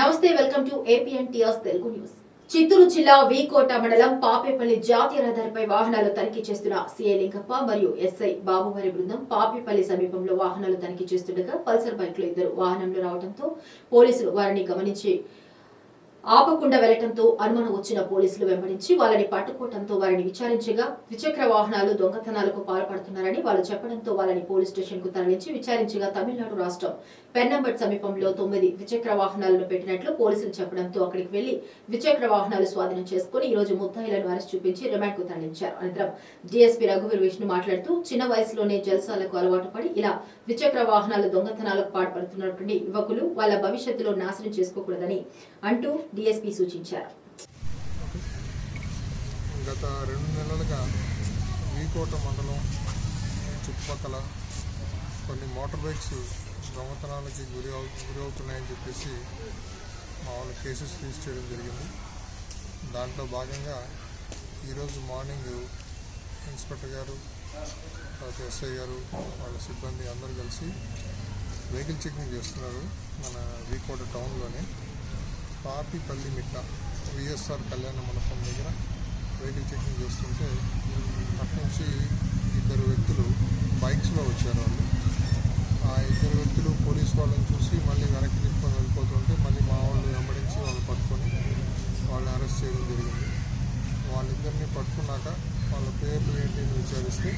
నమస్తే, welcome to APNTR Telugu news. Chittoor జిల్లా వీకోట మండలం పాపేపల్లి జాతీయ రహదారిపై వాహనాలు తనిఖీ చేస్తున్న సీఐ లింగప్ప మరియు ఎస్ఐ బాబువారి బృందం పాపేపల్లి సమీపంలో వాహనాలు తనిఖీ చేస్తుండగా పల్సర్ బైక్ లో ఇద్దరు వాహనంలో రావడంతో పోలీసులు వారిని గమనించి ఆపకుండా వెళ్లడంతో అనుమానం వచ్చిన పోలీసులు వెంబడించి వాళ్ళని పట్టుకోవడంతో వారిని విచారించగా ద్విచక్ర వాహనాలు దొంగతనాలకు పాల్పడుతున్నారని వాళ్ళు చెప్పడంతో వాళ్ళని పోలీస్ స్టేషన్ కు తరలించి విచారించగా తమిళనాడు రాష్ట్రం పెన్నంబట్ సమీపంలో 9 ద్విచక్ర వాహనాలను పెట్టినట్లు పోలీసులు చెప్పడంతో అక్కడికి వెళ్లి ద్విచక్ర వాహనాలు స్వాధీనం చేసుకుని ఈ రోజు ముద్దాయిలను అరెస్ట్ చూపించి రిమాండ్ కు తరలించారు. అనంతరం డీఎస్పీ రఘువీర్ విష్ణు మాట్లాడుతూ చిన్న వయసులోనే జల్సాలకు అలవాటు పడి ఇలా ద్విచక్ర వాహనాలు దొంగతనాలకు పాల్పడుతున్నటువంటి యువకులు వాళ్ళ భవిష్యత్తులో నాశనం చేసుకోకూడదని అంటూ డీఎస్పీ సూచించారు. గత 2 నెలలుగా వీకోట మండలం చుట్టుపక్కల కొన్ని మోటార్ బైక్స్ దొంగతనాలకి గురవుతున్నాయని చెప్పేసి మామూలు కేసెస్ రిజిస్టర్ చేయడం జరిగింది. దాంట్లో భాగంగా ఈరోజు మార్నింగ్ ఇన్స్పెక్టర్ గారు, తర్వాత ఎస్ఐ గారు, వాళ్ళ సిబ్బంది అందరూ కలిసి వెహికల్ చెకింగ్ చేస్తున్నారు. మన వీకోట టౌన్లోనే పాపిపల్లి మిట్ట విఎస్ఆర్ కళ్యాణ మండపం దగ్గర వెహికల్ చెకింగ్ చేస్తుంటే అటు నుంచి 2 వ్యక్తులు బైక్స్లో వచ్చారు. వాళ్ళు ఆ 2 వ్యక్తులు పోలీస్ వాళ్ళని చూసి మళ్ళీ వెనక్కి తీసుకొని వెళ్ళిపోతుంటే మళ్ళీ మా వాళ్ళు వెంబడించి వాళ్ళు పట్టుకొని వాళ్ళని అరెస్ట్ చేయడం జరిగింది. వాళ్ళిద్దరిని పట్టుకున్నాక వాళ్ళ పేర్లు ఏంటి అని విచారిస్తే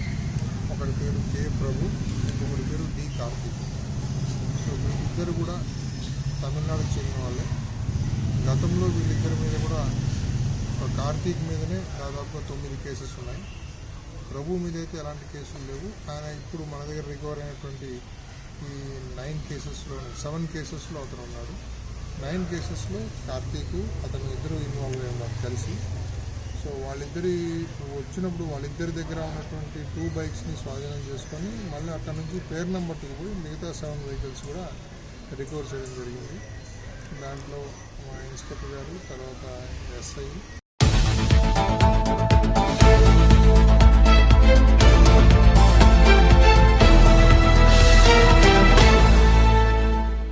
ఒకరి పేరు కే ప్రభు, ఇంకొకరి పేరు డి కార్తీక్. సో వీళ్ళిద్దరు కూడా తమిళనాడుకు చెందిన వాళ్ళే. గతంలో వీళ్ళిద్దరి మీద కూడా కార్తీక్ మీదనే దాదాపుగా 9 కేసెస్ ఉన్నాయి. ప్రభు మీద అయితే ఎలాంటి కేసులు లేవు. ఆయన ఇప్పుడు మన దగ్గర రికవర్ అయినటువంటి ఈ 9 కేసెస్లో 7 కేసెస్లో అతను ఉన్నాడు. 9 కేసెస్లో కార్తీక్ అతను ఇద్దరు ఇన్వాల్వ్ అయి ఉన్నారు కలిసి. సో వాళ్ళిద్దరి వచ్చినప్పుడు వాళ్ళిద్దరి దగ్గర ఉన్నటువంటి 2 బైక్స్ని స్వాధీనం చేసుకొని మళ్ళీ అక్కడ నుంచి పేరు నెంబర్కి పోయి మిగతా 7 వెహికల్స్ కూడా రికవర్ చేయడం జరిగింది. దాంట్లో మా ఇన్స్పెక్టర్ గారు, తర్వాత ఎస్ఐ